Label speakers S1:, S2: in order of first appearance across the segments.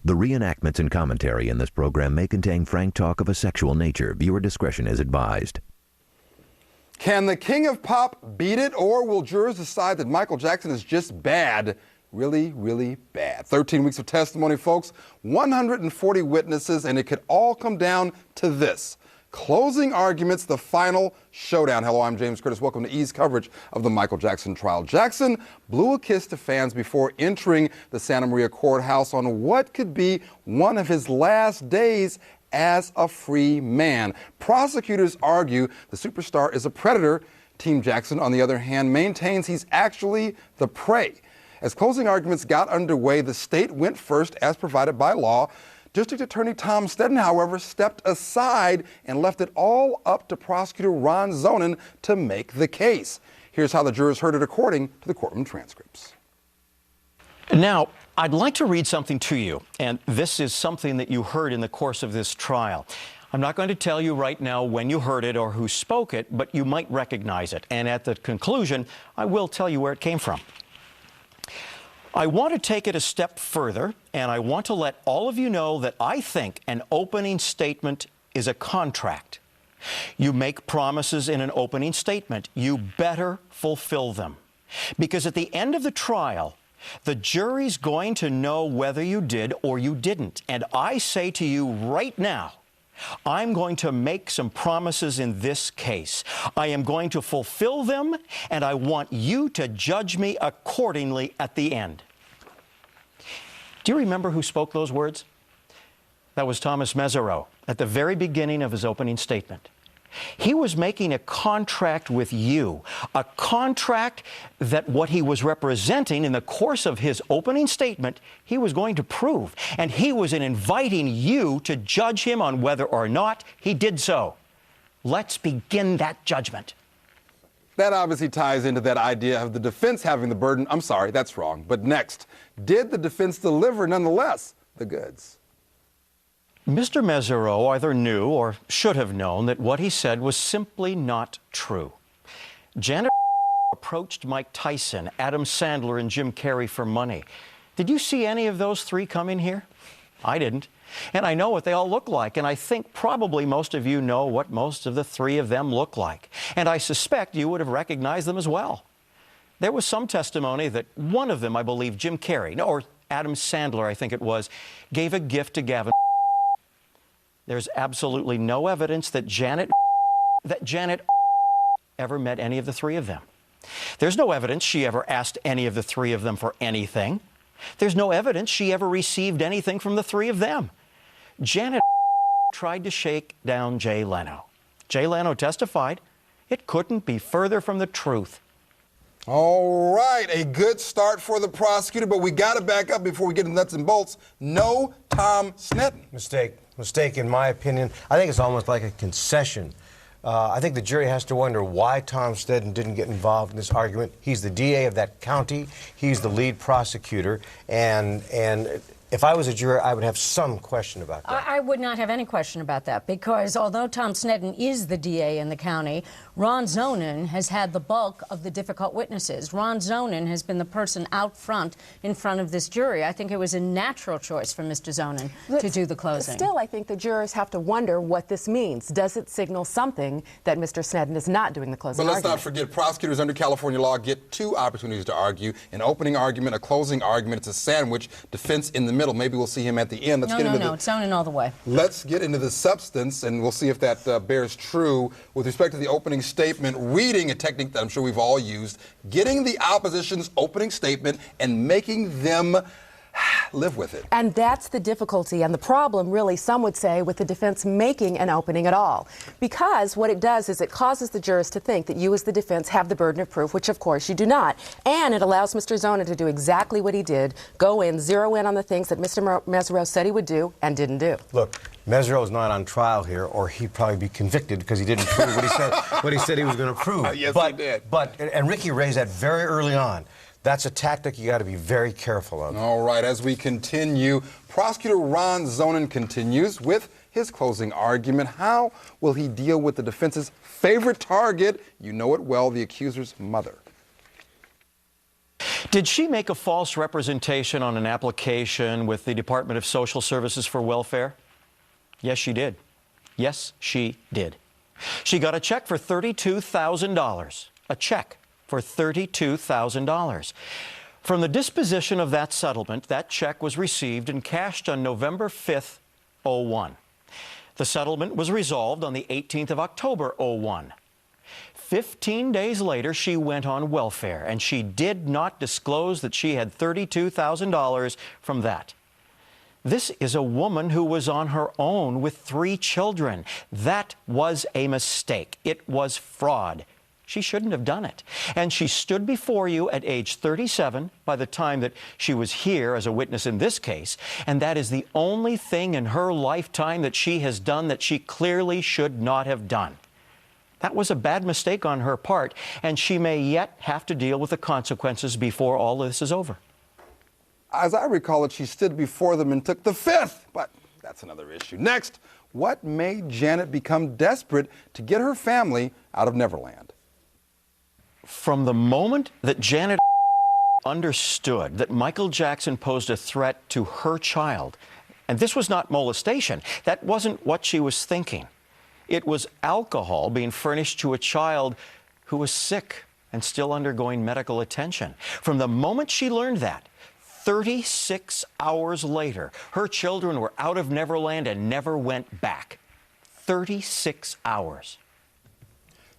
S1: The reenactments and commentary in this program may contain frank talk of a sexual nature. Viewer discretion is advised.
S2: Can the king of pop beat it, or will jurors decide that Michael Jackson is just bad? Really, really bad. 13 weeks of testimony, folks, 140 witnesses, and it could all come down to this. Closing arguments, the final showdown. Hello, I'm James Curtis. Welcome to E's coverage of the Michael Jackson trial. Jackson blew a kiss to fans before entering the Santa Maria courthouse on what could be one of his last days as a free man. Prosecutors argue the superstar is a predator. Team Jackson, on the other hand, maintains he's actually the prey. As closing arguments got underway, the state went first as provided by law. District Attorney Tom Sneddon, however, stepped aside and left it all up to prosecutor Ron Zonen to make the case. Here's how the jurors heard it according to the courtroom transcripts.
S3: Now, I'd like to read something to you, and this is something that you heard in the course of this trial. I'm not going to tell you right now when you heard it or who spoke it, but you might recognize it. And at the conclusion, I will tell you where it came from. I want to take it a step further, and I want to let all of you know that I think an opening statement is a contract. You make promises in an opening statement. You better fulfill them. Because at the end of the trial, the jury's going to know whether you did or you didn't. And I say to you right now, I'm going to make some promises in this case. I am going to fulfill them, and I want you to judge me accordingly at the end. Do you remember who spoke those words? That was Thomas Mesereau at the very beginning of his opening statement. He was making a contract with you, a contract that what he was representing in the course of his opening statement, he was going to prove. And he was inviting you to judge him on whether or not he did so. Let's begin that judgment.
S2: That obviously ties into that idea of the defense having the burden. I'm sorry, that's wrong. But next, did the defense deliver, nonetheless, the goods?
S3: Mr. Mesereau either knew or should have known that what he said was simply not true. Janet approached Mike Tyson, Adam Sandler, and Jim Carrey for money. Did you see any of those three come in here? I didn't. And I know what they all look like, and I think probably most of you know what most of the three of them look like. And I suspect you would have recognized them as well. There was some testimony that one of them, I believe Jim Carrey, or Adam Sandler, I think it was, gave a gift to Gavin. There's absolutely no evidence that Janet ever met any of the three of them. There's no evidence she ever asked any of the three of them for anything. There's no evidence she ever received anything from the three of them. Janet tried to shake down Jay Leno. Jay Leno testified it couldn't be further from the truth.
S2: All right, a good start for the prosecutor, but we got to back up before we get into nuts and bolts. No Tom Sneddon.
S4: Mistake, in my opinion. I think it's almost like a concession. I think the jury has to wonder why Tom Sneddon didn't get involved in this argument. He's the DA of that county. He's the lead prosecutor. And if I was a juror, I would have some question about that.
S5: I would not have any question about that, because although Tom Sneddon is the DA in the county, Ron Zonen has had the bulk of the difficult witnesses. Ron Zonen has been the person out front in front of this jury. I think it was a natural choice for Mr. Zonen to do the closing.
S6: Still, I think the jurors have to wonder what this means. Does it signal something that Mr. Sneddon is not doing the closing
S2: But let's
S6: argument?
S2: not forget, prosecutors under California law get two opportunities to argue: an opening argument, a closing argument. It's a sandwich, defense in the middle. Maybe we'll see him at the end.
S5: No, it's Zonen all the way.
S2: Let's get into the substance, and we'll see if that bears true. With respect to the opening statement, reading, a technique that I'm sure we've all used, getting the opposition's opening statement and making them live with it.
S6: And that's the difficulty and the problem, really, some would say, with the defense making an opening at all. Because what it does is it causes the jurors to think that you as the defense have the burden of proof, which of course you do not. And it allows Mr. Zonen to do exactly what he did, go in, zero in on the things that Mr. Mesereau said he would do and didn't do.
S4: Look, Mesereau's not on trial here, or he'd probably be convicted because he didn't prove what he said he was going to prove.
S2: Yes, he did.
S4: And Ricky raised that very early on. That's a tactic you got to be very careful of.
S2: All right, as we continue, prosecutor Ron Zonen continues with his closing argument. How will he deal with the defense's favorite target? You know it well, the accuser's mother.
S3: Did she make a false representation on an application with the Department of Social Services for Welfare? Yes, she did. Yes, she did. She got a check for $32,000. A check for $32,000. From the disposition of that settlement, that check was received and cashed on November 5th, 01. The settlement was resolved on the 18th of October, 01. 15 days later, she went on welfare, and she did not disclose that she had $32,000 from that. This is a woman who was on her own with 3 children. That was a mistake. It was fraud. She shouldn't have done it. And she stood before you at age 37 by the time that she was here as a witness in this case, and that is the only thing in her lifetime that she has done that she clearly should not have done. That was a bad mistake on her part, and she may yet have to deal with the consequences before all this is over.
S2: As I recall it, she stood before them and took the fifth, but that's another issue. Next, what made Janet become desperate to get her family out of Neverland?
S3: From the moment that Janet understood that Michael Jackson posed a threat to her child, and this was not molestation, that wasn't what she was thinking. It was alcohol being furnished to a child who was sick and still undergoing medical attention. From the moment she learned that, 36 hours later, her children were out of Neverland and never went back. 36 hours.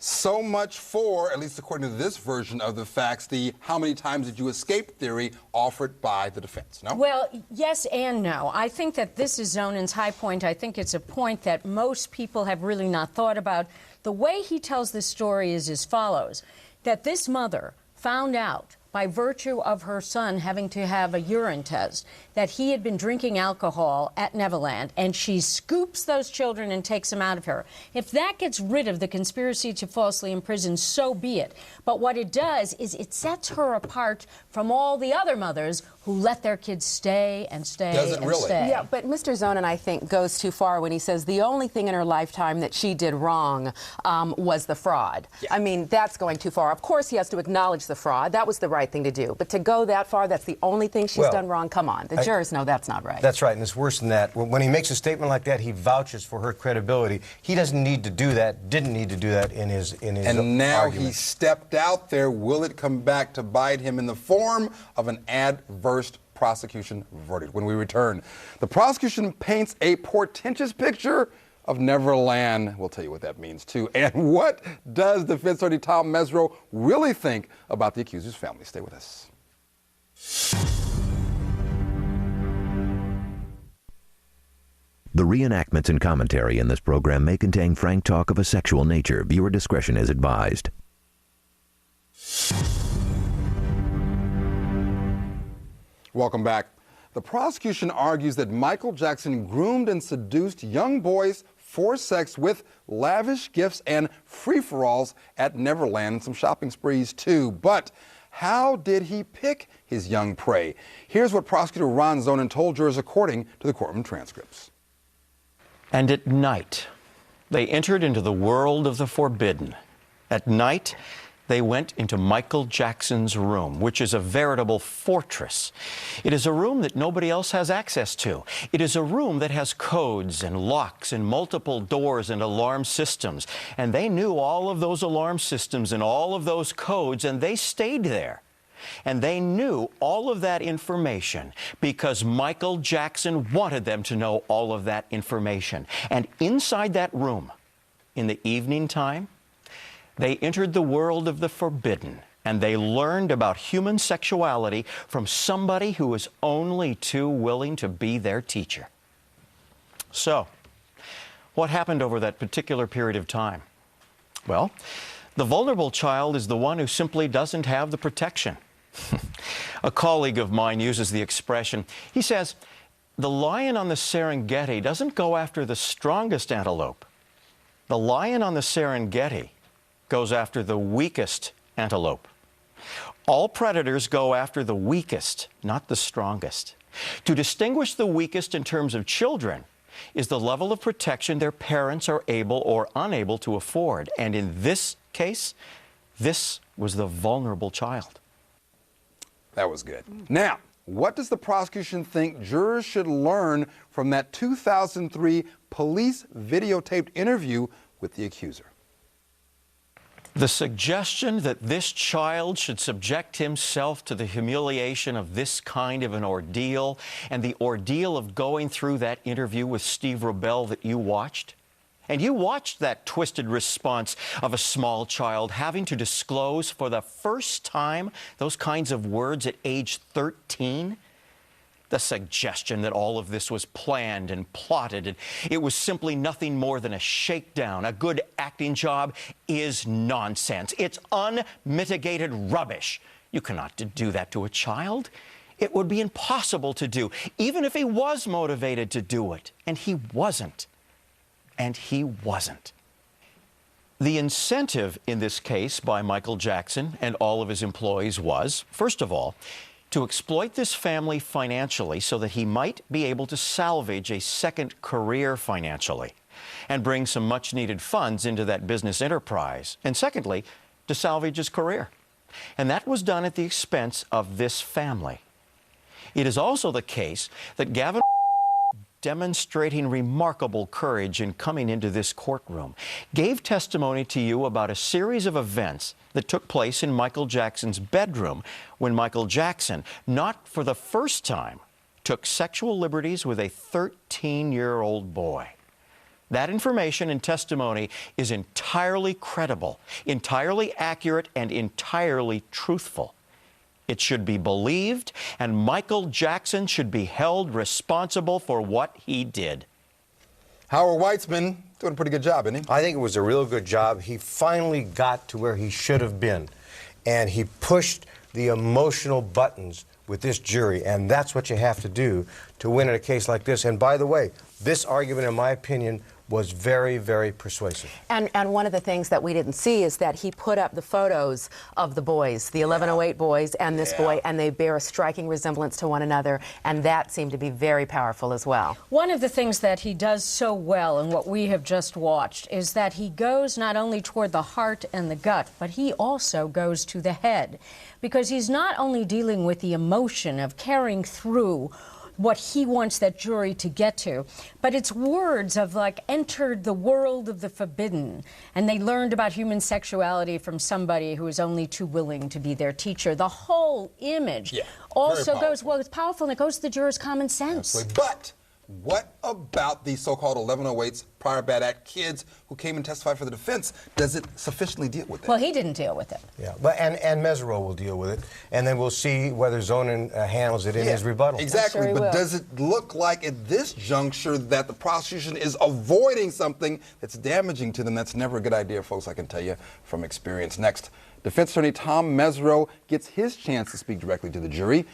S2: So much for, at least according to this version of the facts, the how many times did you escape theory offered by the defense, no?
S5: Well, yes and no. I think that this is Zonen's high point. I think it's a point that most people have really not thought about. The way he tells this story is as follows, that this mother found out by virtue of her son having to have a urine test, that he had been drinking alcohol at Neverland, and she scoops those children and takes them out of her. If that gets rid of the conspiracy to falsely imprison, so be it. But what it does is it sets her apart from all the other mothers who let their kids stay and stay
S2: Does it
S5: and
S2: really?
S5: stay.
S6: Yeah, but Mr. Zonen, I think, goes too far when he says the only thing in her lifetime that she did wrong was the fraud.
S2: Yeah.
S6: I mean, that's going too far. Of course, he has to acknowledge the fraud. That was the right thing to do. But to go that far, that's the only thing she's done wrong, come on. The jurors know that's not right.
S4: That's right, and it's worse than that. When he makes a statement like that, he vouches for her credibility. He doesn't need to do that, didn't need to do that in his
S2: And now
S4: argument.
S2: he stepped out there. Will it come back to bite him in the form of an adverse prosecution verdict? When we return, the prosecution paints a portentous picture of Neverland. We'll tell you what that means, too. And what does defense attorney Tom Mesro really think about the accuser's family? Stay with us.
S1: The reenactments and commentary in this program may contain frank talk of a sexual nature. Viewer discretion is advised.
S2: Welcome back. The prosecution argues that Michael Jackson groomed and seduced young boys for sex with lavish gifts and free-for-alls at Neverland and some shopping sprees too. But how did he pick his young prey? Here's what Prosecutor Ron Zonen told jurors according to the courtroom transcripts.
S3: And at night, they entered into the world of the forbidden. At night, they went into Michael Jackson's room, which is a veritable fortress. It is a room that nobody else has access to. It is a room that has codes and locks and multiple doors and alarm systems. And they knew all of those alarm systems and all of those codes, and they stayed there. And they knew all of that information because Michael Jackson wanted them to know all of that information. And inside that room, in the evening time, they entered the world of the forbidden, and they learned about human sexuality from somebody who was only too willing to be their teacher. So, what happened over that particular period of time? Well, the vulnerable child is the one who simply doesn't have the protection. A colleague of mine uses the expression, he says, the lion on the Serengeti doesn't go after the strongest antelope. The lion on the Serengeti goes after the weakest antelope. All predators go after the weakest, not the strongest. To distinguish the weakest in terms of children is the level of protection their parents are able or unable to afford. And in this case, this was the vulnerable child.
S2: That was good. Now, what does the prosecution think jurors should learn from that 2003 police videotaped interview with the accuser?
S3: The suggestion that this child should subject himself to the humiliation of this kind of an ordeal and the ordeal of going through that interview with Steve Rubell that you watched, and you watched that twisted response of a small child having to disclose for the first time those kinds of words at age 13, the suggestion that all of this was planned and plotted and it was simply nothing more than a shakedown, a good acting job, is nonsense. It's unmitigated rubbish. You cannot do that to a child. It would be impossible to do, even if he was motivated to do it. And he wasn't. And he wasn't. The incentive in this case by Michael Jackson and all of his employees was, first of all, to exploit this family financially so that he might be able to salvage a second career financially and bring some much-needed funds into that business enterprise. And secondly, to salvage his career. And that was done at the expense of this family. It is also the case that Gavin, demonstrating remarkable courage in coming into this courtroom, gave testimony to you about a series of events that took place in Michael Jackson's bedroom when Michael Jackson, not for the first time, took sexual liberties with a 13-year-old boy. That information and testimony is entirely credible, entirely accurate, and entirely truthful. It should be believed, and Michael Jackson should be held responsible for what he did.
S2: Howard Weitzman doing a pretty good job, isn't he?
S4: I think it was a real good job. He finally got to where he should have been, and he pushed the emotional buttons with this jury, and that's what you have to do to win in a case like this. And by the way, this argument, in my opinion, was very, very persuasive.
S6: And one of the things that we didn't see is that he put up the photos of the boys, the 1108 boys and this boy, and they bear a striking resemblance to one another, and that seemed to be very powerful as well.
S5: One of the things that he does so well in what we have just watched is that he goes not only toward the heart and the gut, but he also goes to the head, because he's not only dealing with the emotion of carrying through what he wants that jury to get to, but it's words of like entered the world of the forbidden, and they learned about human sexuality from somebody who is only too willing to be their teacher. The whole image also goes, well, it's powerful, and it goes to the jurors' common sense.
S2: Absolutely. But what about the so-called 1108's prior bad act kids who came and testified for the defense? Does it sufficiently deal with it?
S5: Well, he didn't deal with it.
S4: Yeah, but and Mesereau will deal with it, and then we'll see whether Zonin handles it in his rebuttal.
S2: Exactly,
S5: Sure,
S2: but does it look like at this juncture that the prosecution is avoiding something that's damaging to them? That's never a good idea, folks, I can tell you from experience. Next, defense attorney Tom Mesereau gets his chance to speak directly to the jury,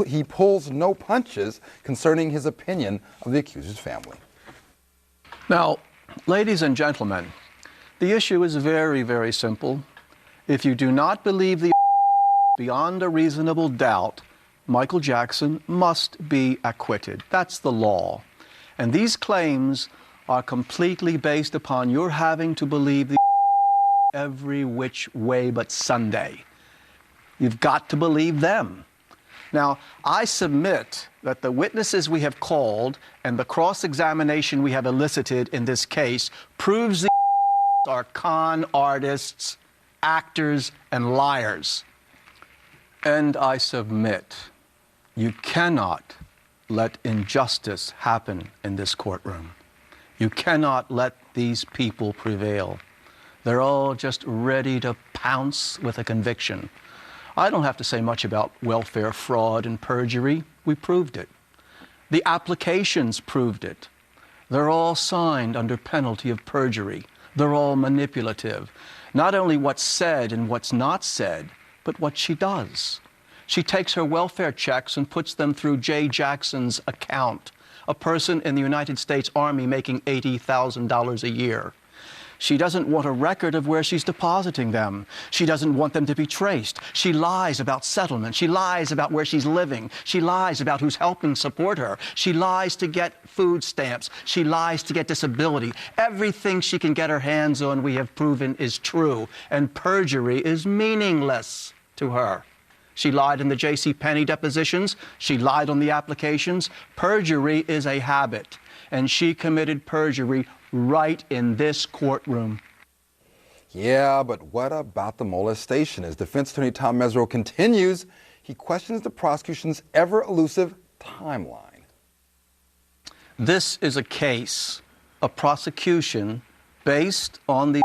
S2: he pulls no punches concerning his opinion of the accuser's family.
S7: Now, ladies and gentlemen, the issue is very, very simple. If you do not believe the beyond a reasonable doubt, Michael Jackson must be acquitted. That's the law. And these claims are completely based upon your having to believe the every which way but Sunday. You've got to believe them. Now, I submit that the witnesses we have called and the cross-examination we have elicited in this case proves the are con artists, actors, and liars. And I submit you cannot let injustice happen in this courtroom. You cannot let these people prevail. They're all just ready to pounce with a conviction. I don't have to say much about welfare fraud and perjury. We proved it. The applications proved it. They're all signed under penalty of perjury. They're all manipulative. Not only what's said and what's not said, but what she does. She takes her welfare checks and puts them through Jay Jackson's account, a person in the United States Army making $80,000 a year. She doesn't want a record of where she's depositing them. She doesn't want them to be traced. She lies about settlement. She lies about where she's living. She lies about who's helping support her. She lies to get food stamps. She lies to get disability. Everything she can get her hands on, we have proven, is true. And perjury is meaningless to her. She lied in the J.C. Penney depositions. She lied on the applications. Perjury is a habit, and she committed perjury right in this courtroom.
S2: Yeah, but what about the molestation? As defense attorney Tom Mesereau continues, he questions the prosecution's ever-elusive timeline.
S7: This is a case of prosecution based on the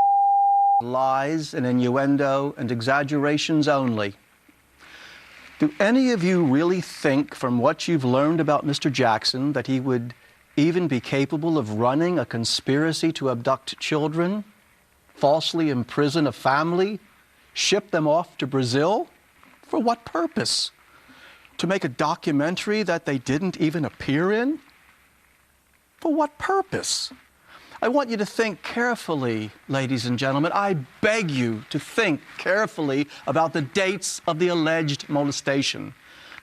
S7: lies and innuendo and exaggerations only. Do any of you really think, from what you've learned about Mr. Jackson, that he would even be capable of running a conspiracy to abduct children, falsely imprison a family, ship them off to Brazil? For what purpose? To make a documentary that they didn't even appear in? For what purpose? I want you to think carefully, ladies and gentlemen. I beg you to think carefully about the dates of the alleged molestation.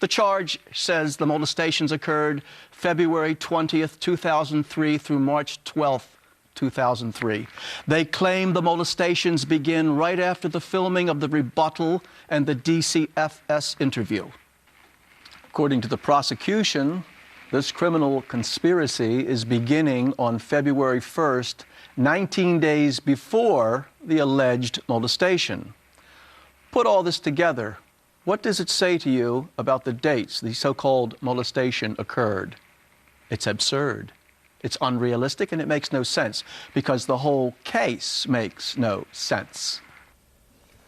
S7: The charge says the molestations occurred February 20th, 2003 through March 12th, 2003. They claim the molestations begin right after the filming of the rebuttal and the DCFS interview. According to the prosecution, this criminal conspiracy is beginning on February 1st, 19 days before the alleged molestation. Put all this together, what does it say to you about the dates the so-called molestation occurred? It's absurd. It's unrealistic, and it makes no sense, because the whole case makes no sense.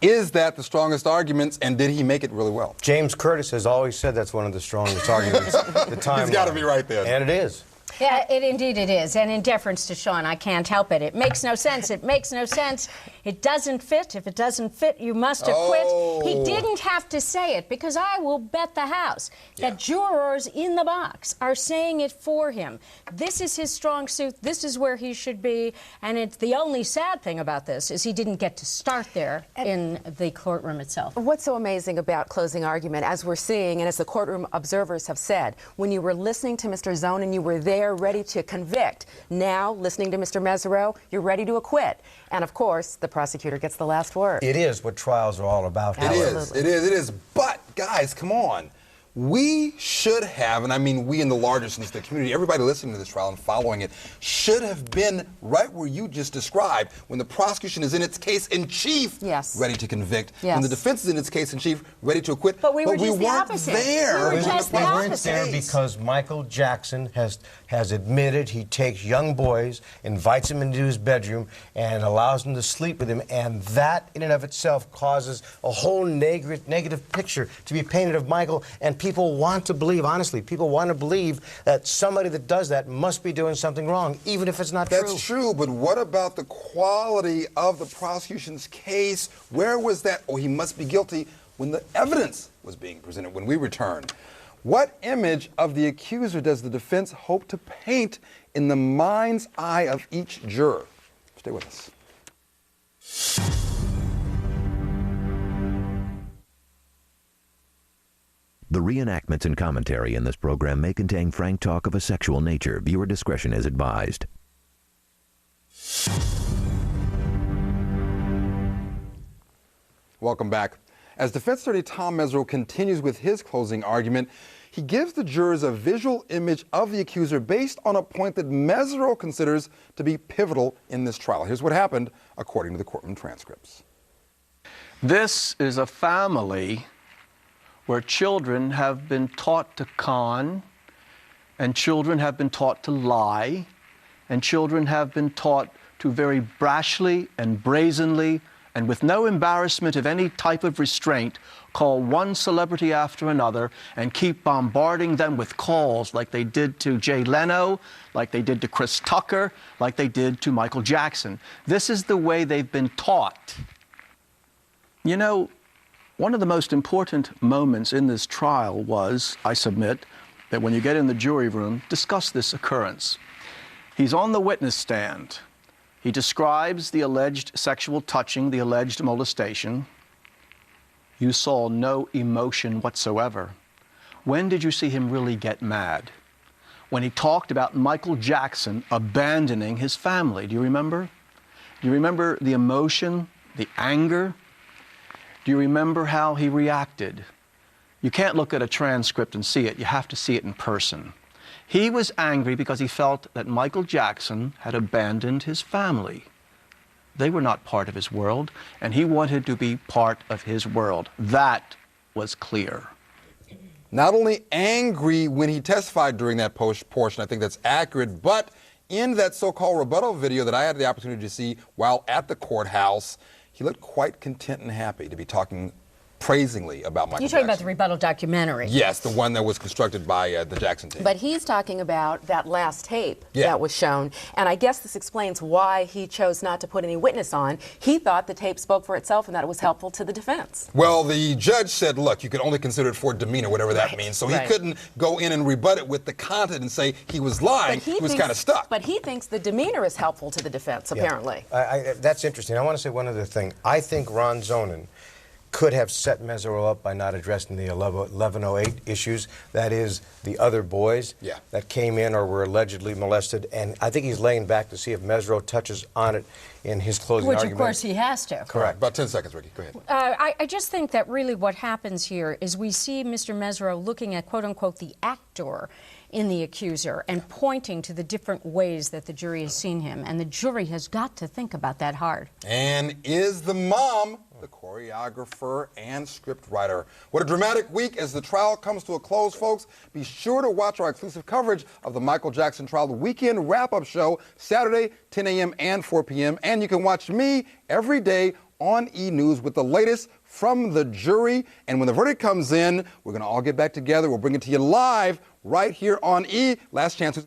S2: Is that the strongest arguments, and did he make it really well?
S4: James Curtis has always said that's one of the strongest arguments. The timeline.
S2: He's got to be right there.
S4: And it is.
S5: Yeah, indeed it is. And in deference to Sean, I can't help it. It makes no sense. It makes no sense. It doesn't fit. If it doesn't fit, you must acquit. He didn't have to say it, because I will bet the house that jurors in the box are saying it for him. This is his strong suit. This is where he should be. And it's the only sad thing about this is he didn't get to start there in the courtroom itself.
S6: What's so amazing about closing argument, as we're seeing and as the courtroom observers have said, when you were listening to Mr. Zonin, you were there ready to convict. Now, listening to Mr. Mesereau, you're ready to acquit. And of course, the prosecutor gets the last word.
S4: It is what trials are all about.
S2: It is. But, guys, come on. We should have, and I mean we in the larger sense, the community, everybody listening to this trial and following it, should have been right where you just described, when the prosecution is in its case in chief, ready to convict, when the defense is in its case in chief, ready to acquit.
S5: But we were just the
S2: weren't
S5: opposite.
S2: there.
S5: We were just the
S4: weren't
S5: opposite.
S4: there because Michael Jackson has admitted he takes young boys, invites them into his bedroom, and allows them to sleep with him, and that in and of itself causes a whole negative picture to be painted of Michael. And people want to believe, honestly, people want to believe that somebody that does that must be doing something wrong, even if it's not true.
S2: That's true, but what about the quality of the prosecution's case? Where was that, oh, he must be guilty, when the evidence was being presented when we returned? What image of the accuser does the defense hope to paint in the mind's eye of each juror? Stay with us.
S1: The reenactments and commentary in this program may contain frank talk of a sexual nature. Viewer discretion is advised.
S2: Welcome back. As defense attorney Tom Mesereau continues with his closing argument, he gives the jurors a visual image of the accuser based on a point that Mesereau considers to be pivotal in this trial. Here's what happened according to the courtroom transcripts.
S7: This is a family where children have been taught to con, and children have been taught to lie, and children have been taught to very brashly and brazenly and with no embarrassment of any type of restraint call one celebrity after another and keep bombarding them with calls like they did to Jay Leno, like they did to Chris Tucker, like they did to Michael Jackson. This is the way they've been taught. You know, one of the most important moments in this trial was, I submit, that when you get in the jury room, discuss this occurrence. He's on the witness stand. He describes the alleged sexual touching, the alleged molestation. You saw no emotion whatsoever. When did you see him really get mad? When he talked about Michael Jackson abandoning his family. Do you remember? Do you remember the emotion, the anger? Do you remember how he reacted? You can't look at a transcript and see it. You have to see it in person. He was angry because he felt that Michael Jackson had abandoned his family. They were not part of his world, and he wanted to be part of his world. That was clear.
S2: Not only angry when he testified during that portion, I think that's accurate, but in that so-called rebuttal video that I had the opportunity to see while at the courthouse, he looked quite content and happy to be talking praisingly about Michael Jackson.
S5: You're talking about the rebuttal documentary.
S2: Yes, the one that was constructed by the Jackson team.
S6: But he's talking about that last tape that was shown, and I guess this explains why he chose not to put any witness on. He thought the tape spoke for itself and that it was helpful to the defense.
S2: Well, the judge said, look, you can only consider it for demeanor, whatever that means. So he couldn't go in and rebut it with the content and say he was lying. He was kind of stuck.
S6: But he thinks the demeanor is helpful to the defense, apparently.
S4: That's interesting. I want to say one other thing. I think Ron Zonen could have set Mesereau up by not addressing the 1108 issues. That is, the other boys that came in or were allegedly molested. And I think he's laying back to see if Mesereau touches on it in his closing argument.
S5: Which, of course, he has to.
S2: Correct. About 10 seconds, Ricky. Go ahead.
S5: I just think that really what happens here is we see Mr. Mesereau looking at, quote-unquote, the actor in the accuser and pointing to the different ways that the jury has seen him. And the jury has got to think about that hard.
S2: And is the mom the choreographer and script writer? What a dramatic week as the trial comes to a close, folks. Be sure to watch our exclusive coverage of the Michael Jackson trial, the weekend wrap-up show, Saturday, 10 a.m. and 4 p.m. And you can watch me every day on E! News with the latest from the jury. And when the verdict comes in, we're going to all get back together. We'll bring it to you live right here on E! Last chance.